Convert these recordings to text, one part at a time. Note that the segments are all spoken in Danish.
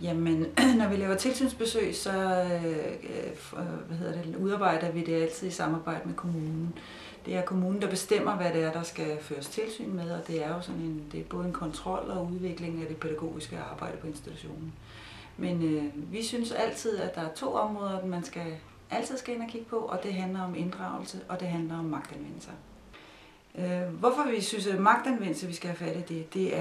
Jamen, når vi laver tilsynsbesøg, så udarbejder vi det altid i samarbejde med kommunen. Det er kommunen, der bestemmer, hvad det er, der skal føres tilsyn med, og det er jo det er både en kontrol og udvikling af det pædagogiske arbejde på institutionen. Men vi synes altid, at der er 2 områder, man altid skal ind og kigge på, og det handler om inddragelse, og det handler om magtanvendelse. Hvorfor vi synes, at magtanvendelse, vi skal have fat i det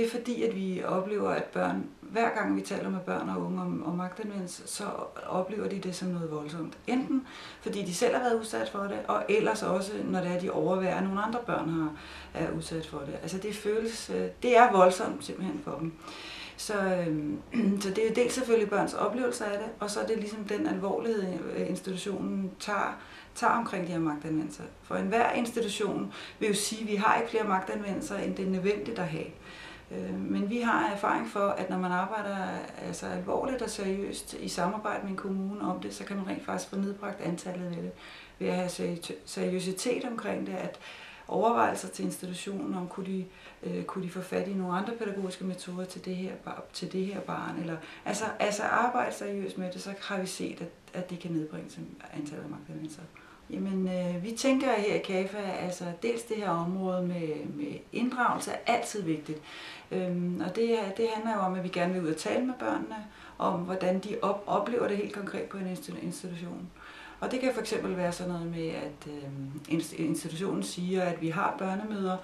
er fordi, at vi oplever, at børn, hver gang vi taler med børn og unge om magtanvendelse, så oplever de det som noget voldsomt. Enten fordi de selv har været udsat for det, og ellers også, når det er, de overværer, at nogle andre børn er udsat for det. Altså det er voldsomt simpelthen for dem. Så det er jo dels selvfølgelig børns oplevelse af det, og så er det ligesom den alvorlighed, institutionen tager omkring de her magtanvendelser. For enhver institution vil jo sige, at vi har ikke flere magtanvendelser, end det er nødvendigt at have. Men vi har erfaring for, at når man arbejder altså alvorligt og seriøst i samarbejde med en kommune om det, så kan man rent faktisk få nedbragt antallet af det. Ved at have seriøsitet omkring det, at overvejelser til institutionen, om kunne de få fat i nogle andre pædagogiske metoder til det her barn, eller altså arbejde seriøst med det, så har vi set, at det kan nedbringe antallet af magtanvendelser. Jamen, vi tænker her i CAFA, altså dels det her område med inddragelse er altid vigtigt. Og det handler jo om, at vi gerne vil ud og tale med børnene, om hvordan de oplever det helt konkret på en institution. Og det kan fx være sådan noget med, at institutionen siger, at vi har børnemøder,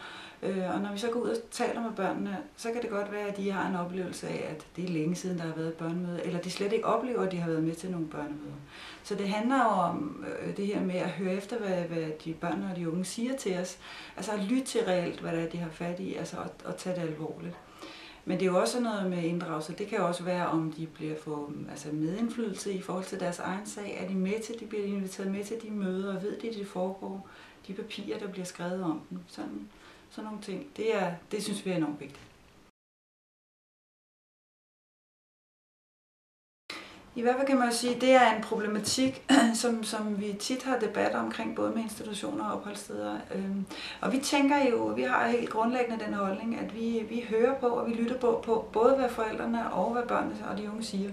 og når vi så går ud og taler med børnene, så kan det godt være, at de har en oplevelse af, at det er længe siden, der har været et børnemøde, eller de slet ikke oplever, at de har været med til nogle børnemøder. Så det handler jo om det her med at høre efter, hvad de børn og de unge siger til os, altså at lytte til reelt, hvad det er, de har fat i, altså at tage det alvorligt. Men det er jo også noget med inddragelse. Det kan også være, om de får medindflydelse i forhold til deres egen sag. Er de med til, de bliver inviteret med til de møder, og ved de, det foregår, de papirer, der bliver skrevet om dem. Sådan nogle ting. Det synes vi er enormt vigtigt. I hvert fald kan man jo sige, at det er en problematik, som vi tit har debatter omkring, både med institutioner og opholdssteder. Og vi tænker jo, vi har helt grundlæggende den holdning, at vi hører på og vi lytter på både hvad forældrene og hvad børnene og de unge siger.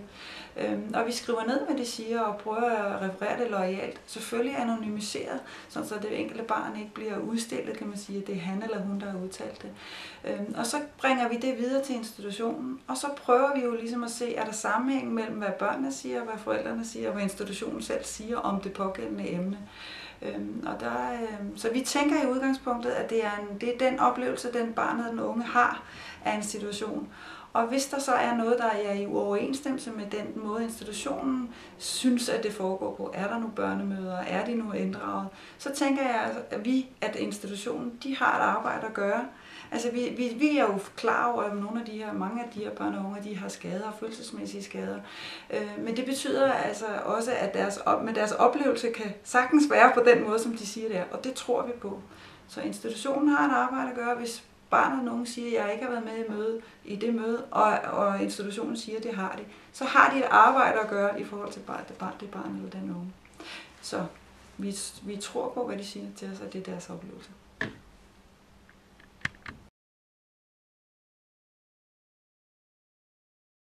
Og vi skriver ned, hvad de siger, og prøver at referere det loyalt. Selvfølgelig anonymiseret, så det enkelte barn ikke bliver udstillet, kan man sige, at det er han eller hun, der har udtalt det. Og så bringer vi det videre til institutionen, og så prøver vi jo ligesom at se, er der sammenhæng mellem, hvad børnene siger, hvad forældrene siger, og hvad institutionen selv siger om det pågældende emne. Så vi tænker i udgangspunktet, at det er den oplevelse, den barnet og den unge har af en situation. Og hvis der så er noget, der er i uoverensstemmelse med den måde, institutionen synes, at det foregår på, er der nogle børnemøder, er de nu inddraget, så tænker jeg, at institutionen, de har et arbejde at gøre. Altså vi er jo klar over, at mange af de her børn og unge, de har skader, følelsesmæssige skader. Men det betyder altså også, at deres oplevelse kan sagtens være på den måde, som de siger det er, og det tror vi på. Så institutionen har et arbejde at gøre, hvis barnet og nogen siger, at jeg ikke har været med i det møde, og institutionen siger, at det har de, så har de et arbejde at gøre i forhold til det barn eller den unge. Så vi tror på, hvad de siger til os, og det er deres oplevelse.